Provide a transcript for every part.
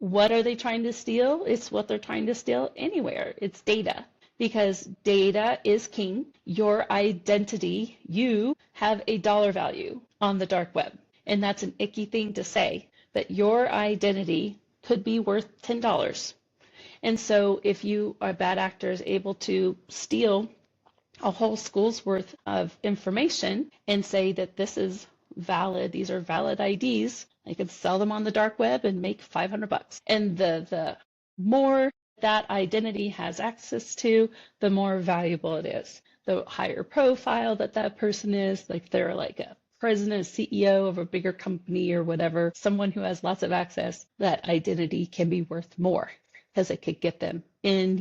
What are they trying to steal? It's what they're trying to steal anywhere. It's data. Because data is king. Your identity, you have a dollar value on the dark web. And that's an icky thing to say, but your identity could be worth $10. And so if you, a bad actor, is able to steal a whole school's worth of information and say that this is valid, these are valid IDs, I could sell them on the dark web and make $500. And the more that identity has access to, the more valuable it is. The higher profile that that person is, like they're like a president, CEO of a bigger company or whatever, someone who has lots of access, that identity can be worth more because it could get them in,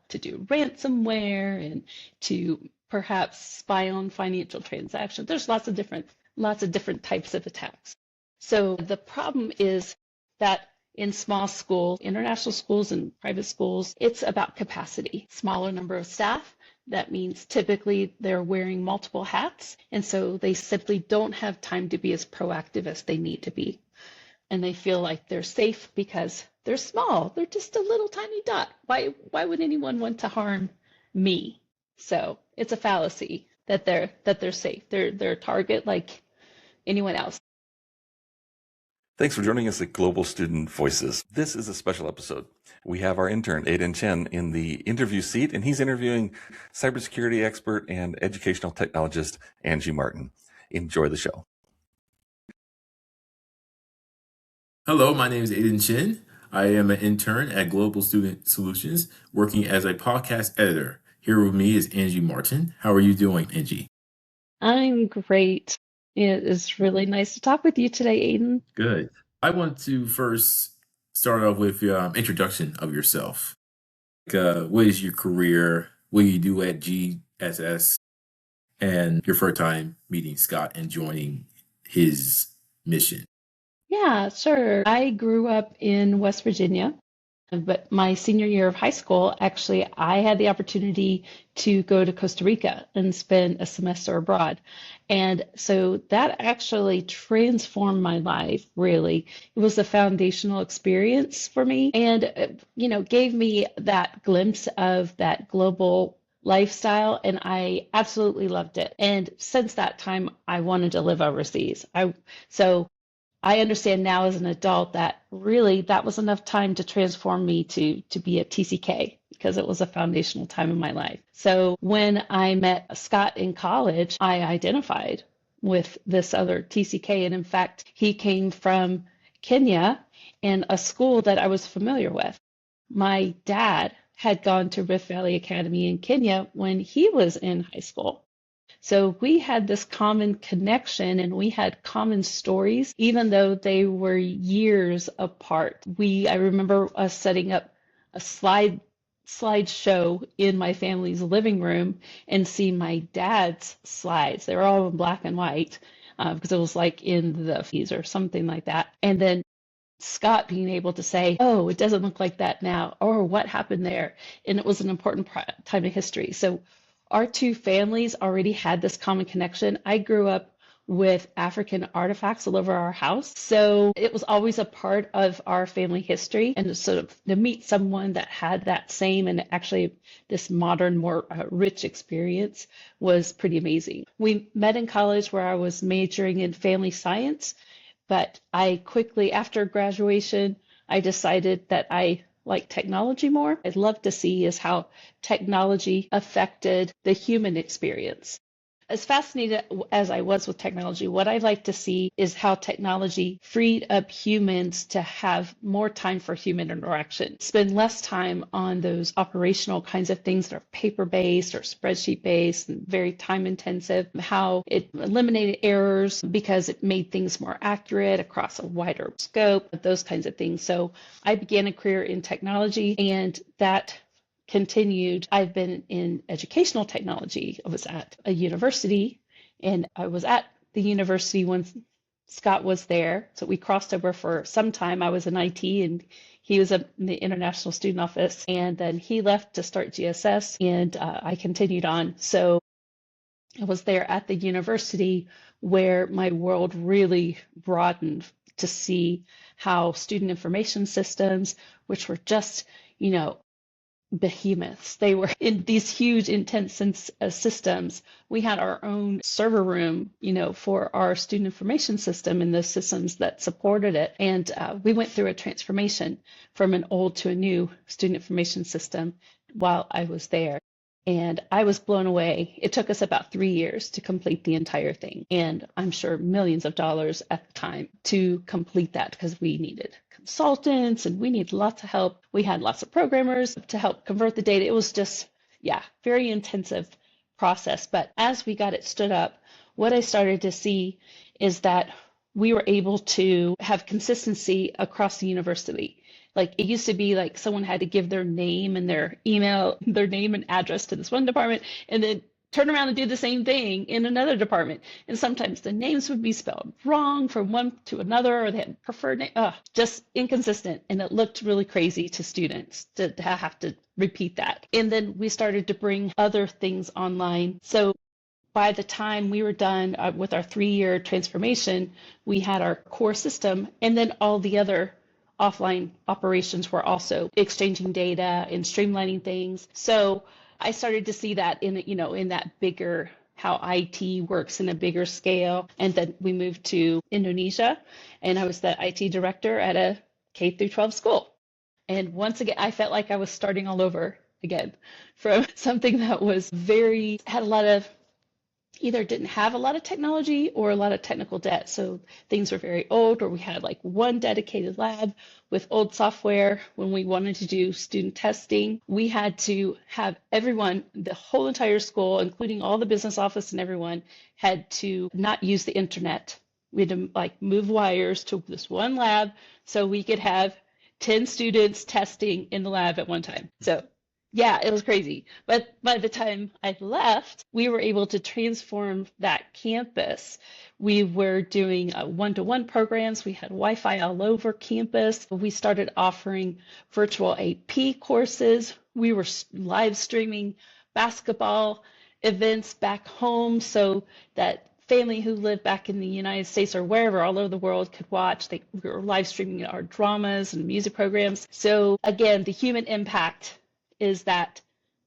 to do ransomware and to perhaps spy on financial transactions. There's lots of different types of attacks. So the problem is that in small schools, international schools and private schools, it's about capacity. Smaller number of staff. That means typically they're wearing multiple hats, and so they simply don't have time to be as proactive as they need to be. And they feel like they're safe because they're small. They're just a little tiny dot. Why would anyone want to harm me? So it's a fallacy that they're safe. They're a target like anyone else. Thanks for joining us at Global Student Voices. This is a special episode. We have our intern, Aiden Chin, in the interview seat, and he's interviewing cybersecurity expert and educational technologist, Anjie Martin. Enjoy the show. Hello, my name is Aiden Chin. I am an intern at Global Student Solutions, working as a podcast editor. Here with me is Anjie Martin. How are you doing, Anjie? I'm great. It is really nice to talk with you today, Aiden. Good. I want to first start off with your introduction of yourself. What is your career? What do you do at GSS? And your first time meeting Scott and joining his mission. Yeah, sure. I grew up in West Virginia, but my senior year of high school, actually, I had the opportunity to go to Costa Rica and spend a semester abroad. And so that actually transformed my life, really. It was a foundational experience for me and, gave me that glimpse of that global lifestyle, and I absolutely loved it. And since that time, I wanted to live overseas. So I understand now as an adult that really that was enough time to transform me to be a TCK because it was a foundational time in my life. So when I met Scott in college, I identified with this other TCK. And in fact, he came from Kenya and a school that I was familiar with. My dad had gone to Rift Valley Academy in Kenya when he was in high school. So we had this common connection and we had common stories, even though they were years apart. I remember us setting up a slideshow in my family's living room and seeing my dad's slides. They were all in black and white because it was like in the 50s or something like that. And then Scott being able to say, oh, it doesn't look like that now, or what happened there. And it was an important time in history. So our two families already had this common connection. I grew up with African artifacts all over our house. So it was always a part of our family history. And sort of to meet someone that had that same and actually this modern, more rich experience was pretty amazing. We met in college where I was majoring in family science, but I quickly, after graduation, I decided that I like technology more. I'd love to see is how technology affected the human experience. As fascinated as I was with technology, what I'd like to see is how technology freed up humans to have more time for human interaction, spend less time on those operational kinds of things that are paper-based or spreadsheet-based and very time-intensive, how it eliminated errors because it made things more accurate across a wider scope, those kinds of things. So I began a career in technology, and that continued. I've been in educational technology. I was at a university, and I was at the university when Scott was there. So we crossed over for some time. I was in IT, and he was in the International Student Office. And then he left to start GSS, and I continued on. So I was there at the university where my world really broadened to see how student information systems, which were just, you know, behemoths. They were in these huge, intense systems. We had our own server room, you know, for our student information system and the systems that supported it. And we went through a transformation from an old to a new student information system while I was there. And I was blown away. It took us about 3 years to complete the entire thing. And I'm sure millions of dollars at the time to complete that because we needed consultants and we needed lots of help. We had lots of programmers to help convert the data. It was just, yeah, very intensive process. But as we got it stood up, what I started to see is that we were able to have consistency across the university. Like it used to be like someone had to give their name and their email, their name and address to this one department, and then turn around and do the same thing in another department. And sometimes the names would be spelled wrong from one to another, or they had preferred name, just inconsistent. And it looked really crazy to students to have to repeat that. And then we started to bring other things online. So by the time we were done with our 3-year transformation, we had our core system, and then all the other offline operations were also exchanging data and streamlining things. So I started to see that in that bigger, how IT works in a bigger scale. And then we moved to Indonesia, and I was the IT director at a K through 12 school. And once again, I felt like I was starting all over again from something that was had a lot of, either didn't have a lot of technology or a lot of technical debt. So things were very old, or we had like one dedicated lab with old software. When we wanted to do student testing, we had to have everyone, the whole entire school, including all the business office and everyone, had to not use the internet. We had to like move wires to this one lab so we could have 10 students testing in the lab at one time. So yeah, it was crazy. But by the time I left, we were able to transform that campus. We were doing one-to-one programs. We had Wi-Fi all over campus. We started offering virtual AP courses. We were live streaming basketball events back home so that family who lived back in the United States or wherever all over the world could watch. We were live streaming our dramas and music programs. So again, the human impact is that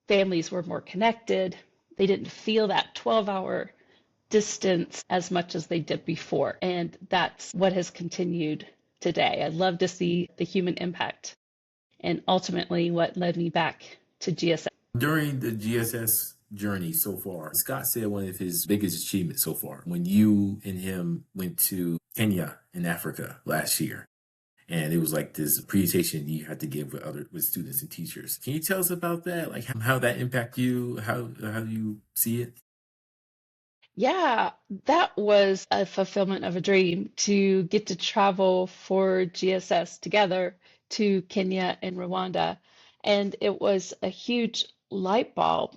families were more connected. They didn't feel that 12-hour distance as much as they did before. And that's what has continued today. I love to see the human impact, and ultimately what led me back to GSS. During the GSS journey so far, Scott said one of his biggest achievements so far when you and him went to Kenya in Africa last year. And it was like this presentation you had to give with students and teachers. Can you tell us about that? Like how that impact you, how you see it? Yeah, that was a fulfillment of a dream to get to travel for GSS together to Kenya and Rwanda. And it was a huge light bulb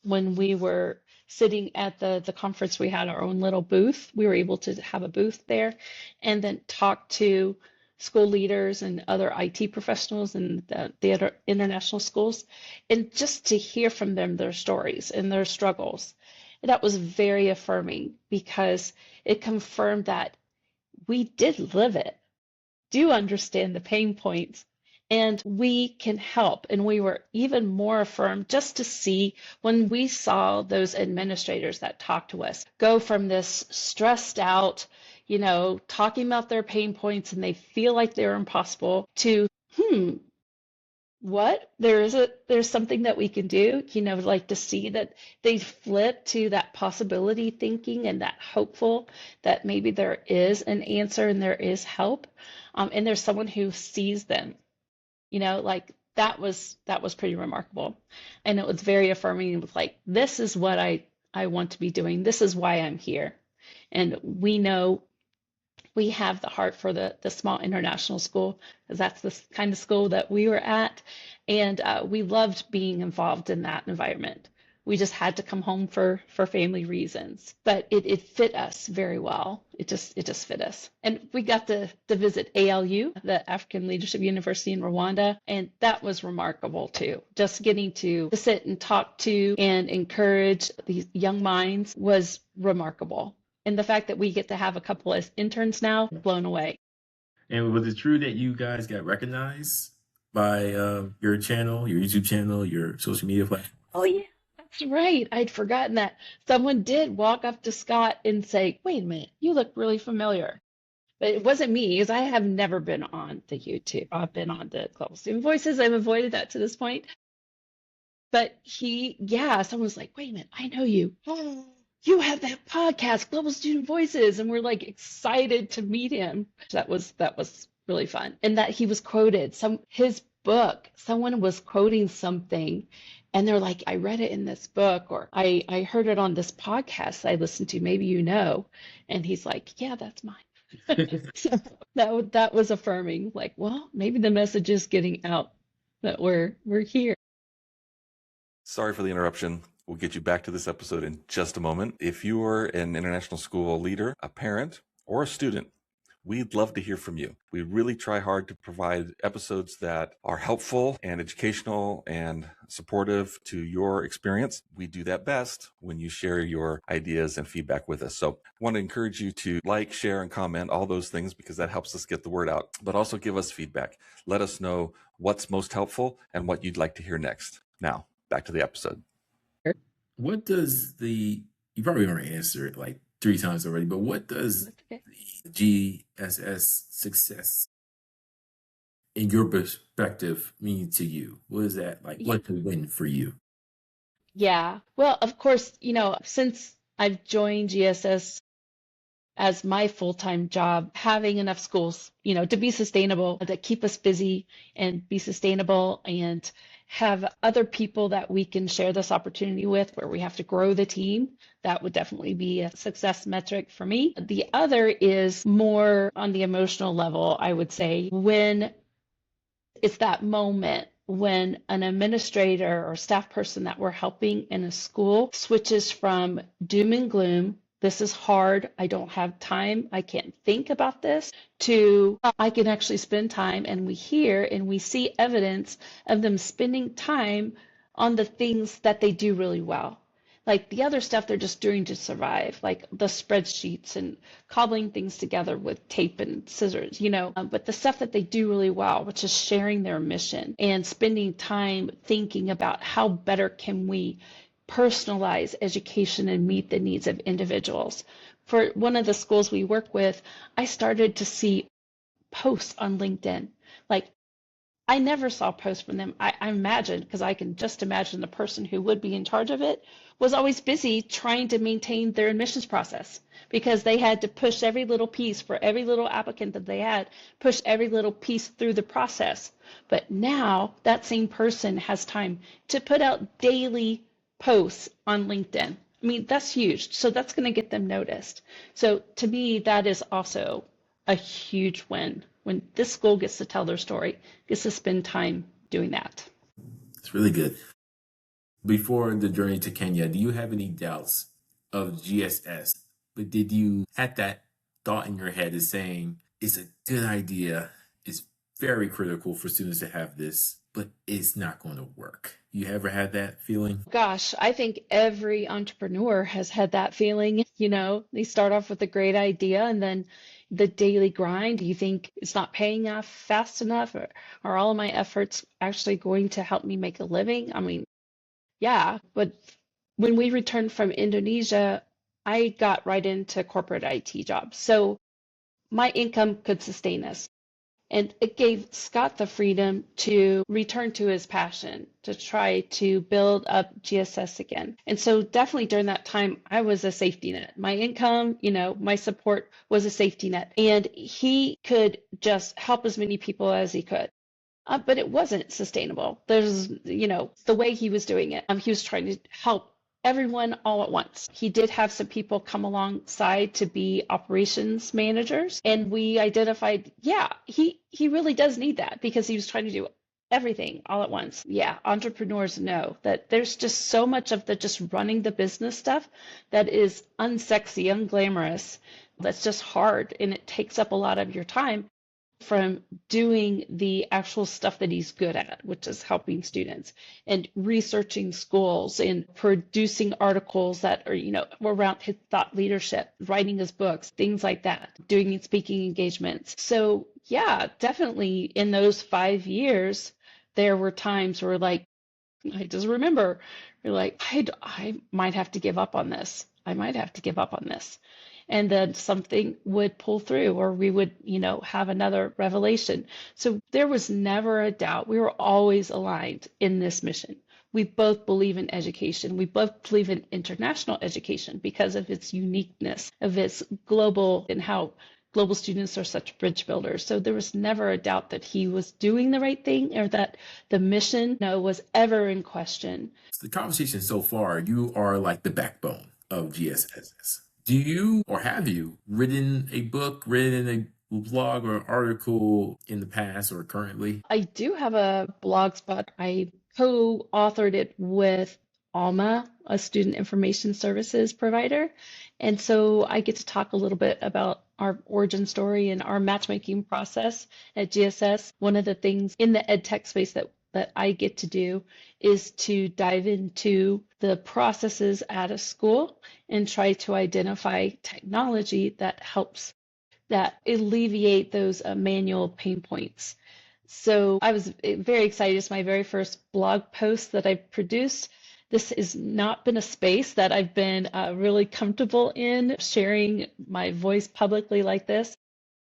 when we were sitting at the conference. We had our own little booth. We were able to have a booth there and then talk to school leaders and other IT professionals in the other international schools, and just to hear from them their stories and their struggles. And that was very affirming because it confirmed that we did live it, do understand the pain points, and we can help. And we were even more affirmed just to see when we saw those administrators that talked to us go from this stressed out, talking about their pain points and they feel like they're impossible to, what? There's something that we can do, like to see that they flip to that possibility thinking and that hopeful that maybe there is an answer and there is help. And there's someone who sees them, like that was pretty remarkable. And it was very affirming. It was like, this is what I want to be doing. This is why I'm here. And we know we have the heart for the small international school, because that's the kind of school that we were at. And we loved being involved in that environment. We just had to come home for family reasons, but it fit us very well. It just fit us. And we got to visit ALU, the African Leadership University in Rwanda, and that was remarkable too. Just getting to sit and talk to and encourage these young minds was remarkable. And the fact that we get to have a couple as interns now, blown away. And was it true that you guys got recognized by your channel, your YouTube channel, your social media platform? Oh, yeah, that's right. I'd forgotten that. Someone did walk up to Scott and say, "Wait a minute, you look really familiar." But it wasn't me, because I have never been on the YouTube. I've been on the Global Student Voices. I've avoided that to this point. But someone was like, "Wait a minute, I know you. You have that podcast, Global Student Voices." And we're like excited to meet him. That was really fun. And that he was quoted, his book, someone was quoting something, and they're like, "I read it in this book," or I heard it on this podcast I listened to, maybe you know. And he's like, "Yeah, that's mine." So that was affirming, like, well, maybe the message is getting out that we're here. Sorry for the interruption. We'll get you back to this episode in just a moment. If you are an international school leader, a parent, or a student, we'd love to hear from you. We really try hard to provide episodes that are helpful and educational and supportive to your experience. We do that best when you share your ideas and feedback with us. So I want to encourage you to like, share, and comment, all those things, because that helps us get the word out, but also give us feedback. Let us know what's most helpful and what you'd like to hear next. Now, back to the episode. What does you probably already answered it like 3 times already, but what does Okay. the GSS success in your perspective mean to you? What is that like? What's a win for you? Yeah. Well, of course, since I've joined GSS as my full-time job, having enough schools, to be sustainable, that keep us busy and be sustainable, and have other people that we can share this opportunity with, where we have to grow the team, that would definitely be a success metric for me. The other is more on the emotional level, I would say, when it's that moment when an administrator or staff person that we're helping in a school switches from doom and gloom, "This is hard, I don't have time, I can't think about this," to "I can actually spend time," and we hear and we see evidence of them spending time on the things that they do really well. Like the other stuff they're just doing to survive, like the spreadsheets and cobbling things together with tape and scissors, but the stuff that they do really well, which is sharing their mission and spending time thinking about how better can we personalize education and meet the needs of individuals. For one of the schools we work with, I started to see posts on LinkedIn. Like, I never saw posts from them. I imagine, because I can just imagine the person who would be in charge of it was always busy trying to maintain their admissions process, because they had to push every little piece for every little applicant that they had, push every little piece through the process. But now that same person has time to put out daily posts on LinkedIn. I mean, that's huge. So that's going to get them noticed. So to me, that is also a huge win, when this school gets to tell their story, gets to spend time doing that. It's really good. Before the journey to Kenya, do you have any doubts of GSS? But did you have that thought in your head is saying, it's a good idea, it's very critical for students to have this, but it's not going to work? You ever had that feeling? Gosh, I think every entrepreneur has had that feeling. They start off with a great idea, and then the daily grind, you think it's not paying off fast enough, or are all of my efforts actually going to help me make a living? I mean, yeah, but when we returned from Indonesia, I got right into corporate IT jobs. So my income could sustain us. And it gave Scott the freedom to return to his passion, to try to build up GSS again. And so definitely during that time, I was a safety net. My income, my support was a safety net. And he could just help as many people as he could. But it wasn't sustainable. There's, the way he was doing it, he was trying to help everyone all at once. He did have some people come alongside to be operations managers, and we identified, he really does need that, because he was trying to do everything all at once. Yeah, entrepreneurs know that there's just so much of the just running the business stuff that is unsexy, unglamorous, that's just hard, and it takes up a lot of your time. from doing the actual stuff that he's good at, which is helping students and researching schools and producing articles that are, around his thought leadership, writing his books, things like that, doing speaking engagements. So yeah, definitely in those 5 years, there were times where like, I just remember you're like, I might have to give up on this. I might have to give up on this. And then something would pull through, or we would, have another revelation. So there was never a doubt. We were always aligned in this mission. We both believe in education. We both believe in international education because of its uniqueness, of its global, and how global students are such bridge builders. So there was never a doubt that he was doing the right thing, or that the mission was ever in question. The conversation so far, you are like the backbone of GSS. Do you, or have you, written a book, written a blog or article in the past or currently? I do have a blog spot. I co-authored it with Alma, a student information services provider. And so I get to talk a little bit about our origin story and our matchmaking process at GSS. One of the things in the EdTech space that I get to do is to dive into the processes at a school and try to identify technology that helps that alleviate those manual pain points. So I was very excited. It's my very first blog post that I produced. This has not been a space that I've been really comfortable in sharing my voice publicly like this.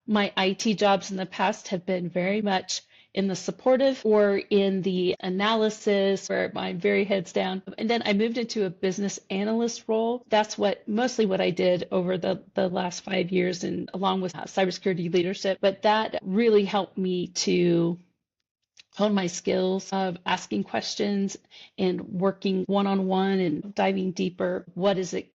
My IT jobs in the past have been very much in the supportive or in the analysis, where I'm very heads down. And then I moved into a business analyst role. That's mostly what I did over the last 5 years, and along with cybersecurity leadership. But that really helped me to hone my skills of asking questions and working one-on-one and diving deeper. What is it?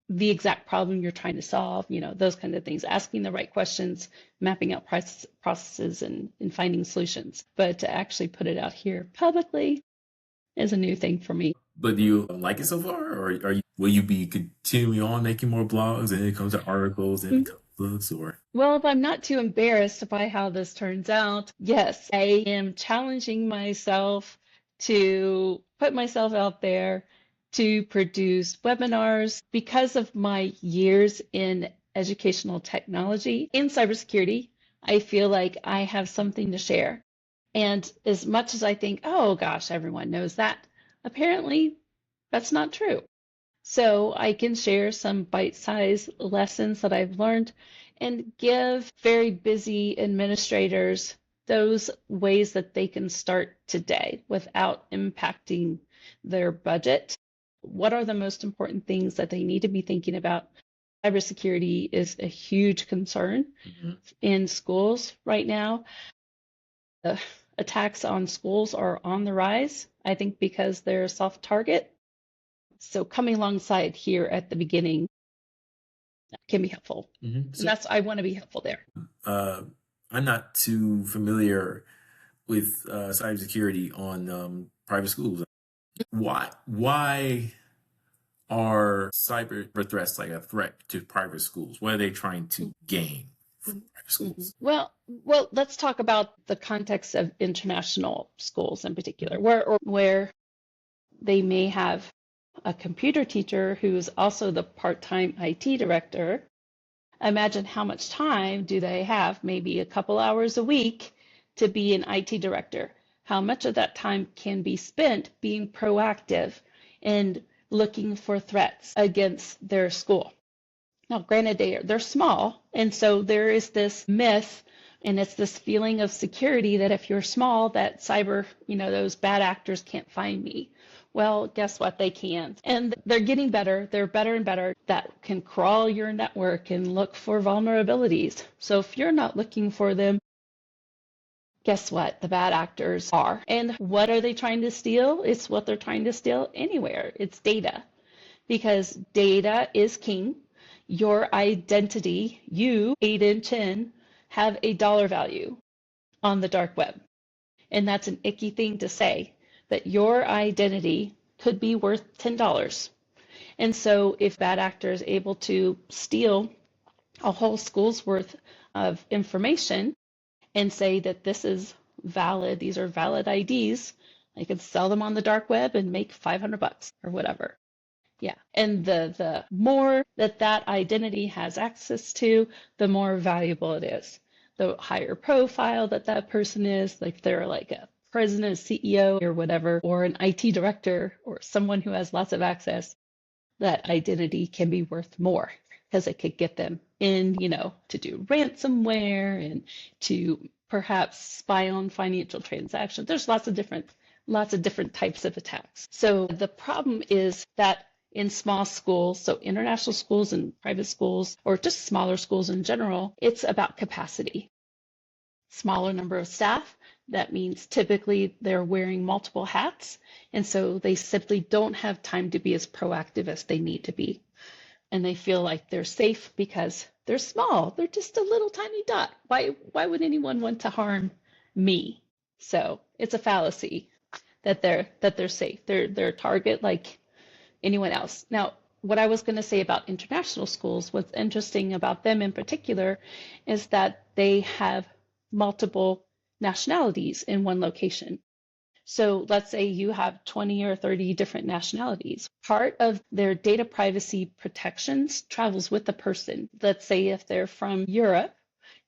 The exact problem you're trying to solve, those kind of things, asking the right questions, mapping out processes and finding solutions. But to actually put it out here publicly is a new thing for me. But do you like it so far, or will you be continuing on making more blogs, and it comes to articles and books, or? Well, if I'm not too embarrassed by how this turns out, yes, I am challenging myself to put myself out there, to produce webinars. Because of my years in educational technology, in cybersecurity, I feel like I have something to share. And as much as I think, oh gosh, everyone knows that, apparently that's not true. So I can share some bite-sized lessons that I've learned and give very busy administrators those ways that they can start today without impacting their budget. What are the most important things that they need to be thinking about? Cybersecurity is a huge concern in schools right now. The attacks on schools are on the rise, I think, because they're a soft target. So coming alongside here at the beginning can be helpful. So, and I want to be helpful there. I'm not too familiar with cybersecurity on private schools. Why are cyber threats like a threat to private schools? What are they trying to gain from private schools? Well, let's talk about the context of international schools in particular, where they may have a computer teacher who is also the part-time IT director. Imagine how much time do they have, maybe a couple hours a week, to be an IT director. How much of that time can be spent being proactive and looking for threats against their school? Now, granted, they're small, and so there is this myth, and it's this feeling of security that if you're small, that those bad actors can't find me. Well, guess what? They can. And they're getting better. They're better and better that can crawl your network and look for vulnerabilities. So if you're not looking for them, guess what? The bad actors are. And what are they trying to steal? It's what they're trying to steal anywhere. It's data. Because data is king. Your identity, you, Aiden Chin, have a dollar value on the dark web. And that's an icky thing to say, that your identity could be worth $10. And so if bad actor is able to steal a whole school's worth of information and say that this is valid, these are valid IDs. I could sell them on the dark web and make $500 or whatever. Yeah. And the more that that identity has access to, the more valuable it is. The higher profile that that person is, like they're like a president, CEO or whatever, or an IT director or someone who has lots of access, that identity can be worth more because it could get them in, to do ransomware and to perhaps spy on financial transactions. There's lots of different types of attacks. So the problem is that in small schools, so international schools and private schools, or just smaller schools in general, it's about capacity. Smaller number of staff, that means typically they're wearing multiple hats, and so they simply don't have time to be as proactive as they need to be. And they feel like they're safe because they're small. They're just a little tiny dot. Why would anyone want to harm me? So it's a fallacy that they're safe. They're a target like anyone else. Now, what I was going to say about international schools, what's interesting about them in particular is that they have multiple nationalities in one location. So let's say you have 20 or 30 different nationalities. Part of their data privacy protections travels with the person. Let's say if they're from Europe,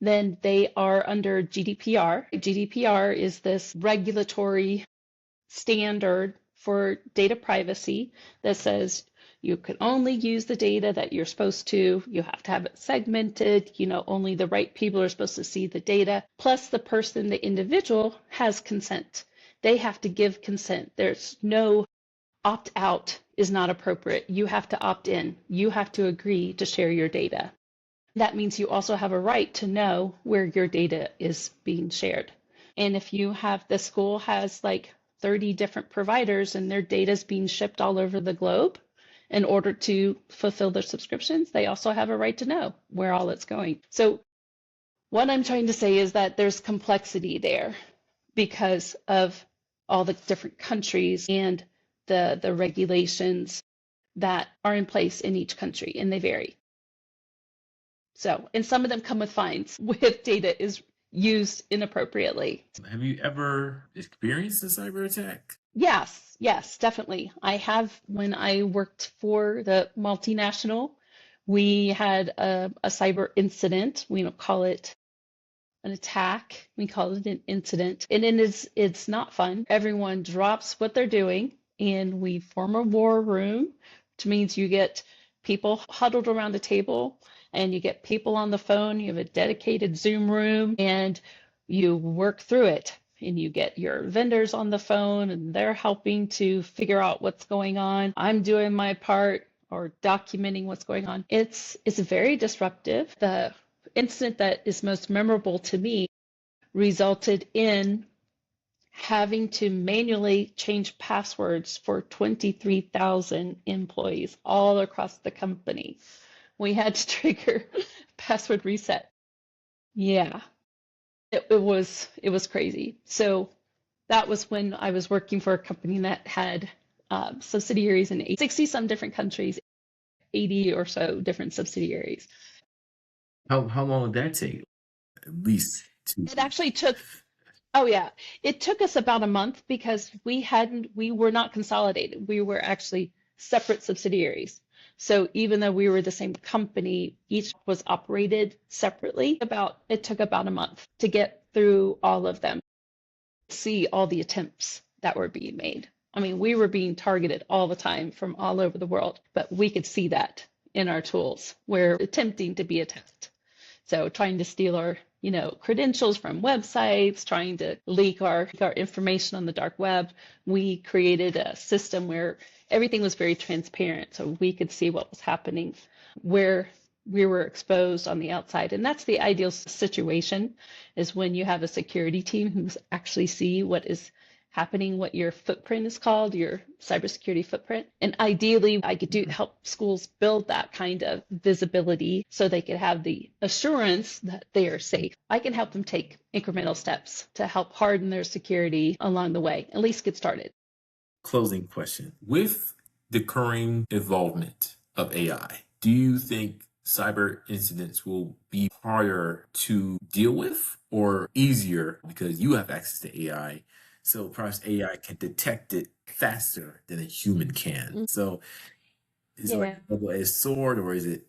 then they are under GDPR. GDPR is this regulatory standard for data privacy that says you can only use the data that you're supposed to. You have to have it segmented. Only the right people are supposed to see the data. Plus the person, the individual, has consent. They have to give consent. There's no opt-out is not appropriate. You have to opt in. You have to agree to share your data. That means you also have a right to know where your data is being shared. And if the school has like 30 different providers and their data is being shipped all over the globe in order to fulfill their subscriptions, they also have a right to know where all it's going. So what I'm trying to say is that there's complexity there because of all the different countries and the regulations that are in place in each country, and they vary. So, and some of them come with fines if data is used inappropriately. Have you ever experienced a cyber attack? Yes, definitely. I have. When I worked for the multinational, we had a cyber incident. We don't call it an attack. We call it an incident. And it's not fun. Everyone drops what they're doing and we form a war room, which means you get people huddled around a table and you get people on the phone. You have a dedicated Zoom room and you work through it. And you get your vendors on the phone and they're helping to figure out what's going on. I'm doing my part or documenting what's going on. It's very disruptive. The incident that is most memorable to me resulted in having to manually change passwords for 23,000 employees all across the company. We had to trigger password reset. Yeah. It was crazy. So that was when I was working for a company that had subsidiaries in 60 some different countries, 80 or so different subsidiaries. How long did that take? At least 2 It actually took, it took us about a month because we were not consolidated. We were actually separate subsidiaries. So even though we were the same company, each was operated separately. It took about a month to get through all of them, see all the attempts that were being made. I mean, we were being targeted all the time from all over the world, but we could see that in our tools. We're attempting to be attacked. So trying to steal our, credentials from websites, trying to leak our information on the dark web. We created a system where everything was very transparent, so we could see what was happening, where we were exposed on the outside. And that's the ideal situation, is when you have a security team who actually see what is happening, what your footprint is called, your cybersecurity footprint. And ideally, I could help schools build that kind of visibility so they could have the assurance that they are safe. I can help them take incremental steps to help harden their security along the way, at least get started. Closing question. With the current involvement of AI, do you think cyber incidents will be harder to deal with or easier because you have access to AI. So perhaps AI can detect it faster than a human can. So is it like Yeah. a double-edged sword, or is it?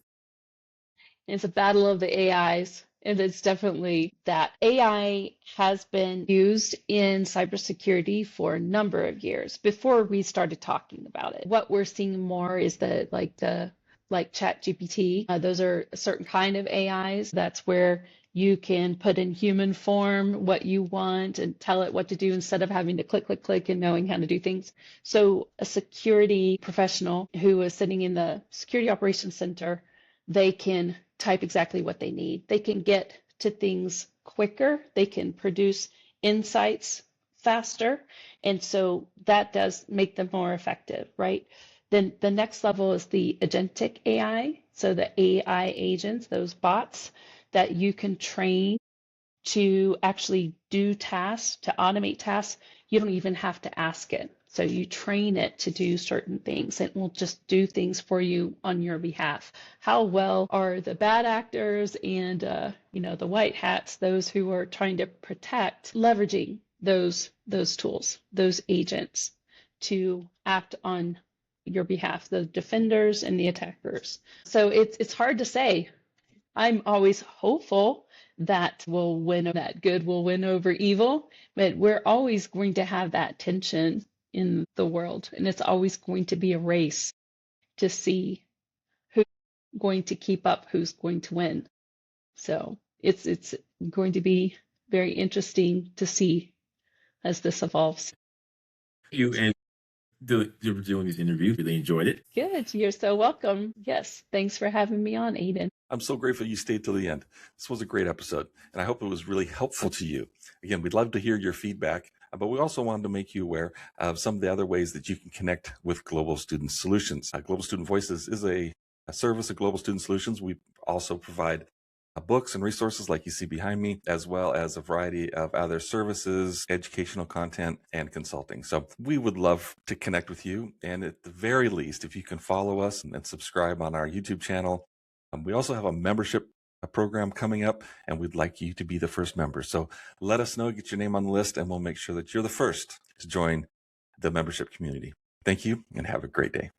It's a battle of the AIs. And it's definitely that. AI has been used in cybersecurity for a number of years before we started talking about it. What we're seeing more is like ChatGPT. Those are a certain kind of AIs. That's where you can put in human form what you want and tell it what to do instead of having to click, click, click and knowing how to do things. So a security professional who is sitting in the security operations center, they can type exactly what they need. They can get to things quicker. They can produce insights faster. And so that does make them more effective, right? Then the next level is the agentic AI. So the AI agents, those bots that you can train to actually do tasks, to automate tasks. You don't even have to ask it. So you train it to do certain things. It will just do things for you on your behalf. How well are the bad actors and the white hats, those who are trying to protect, leveraging those tools, those agents to act on your behalf, the defenders and the attackers. So it's hard to say. I'm always hopeful that good will win over evil, but we're always going to have that tension in the world, and it's always going to be a race to see who's going to keep up, who's going to win. So it's going to be very interesting to see as this evolves. You and doing this interview. Really enjoyed it. Good, you're so welcome. Yes, thanks for having me on, Aiden. I'm so grateful you stayed till the end. This was a great episode, and I hope it was really helpful to you. Again, we'd love to hear your feedback, but we also wanted to make you aware of some of the other ways that you can connect with Global Student Solutions. Global Student Voices is a service of Global Student Solutions. We also provide books and resources like you see behind me, as well as a variety of other services, educational content, and consulting. So we would love to connect with you. And at the very least, if you can follow us and subscribe on our YouTube channel. We also have a membership program coming up, and we'd like you to be the first member. So let us know, get your name on the list, and we'll make sure that you're the first to join the membership community. Thank you, and have a great day.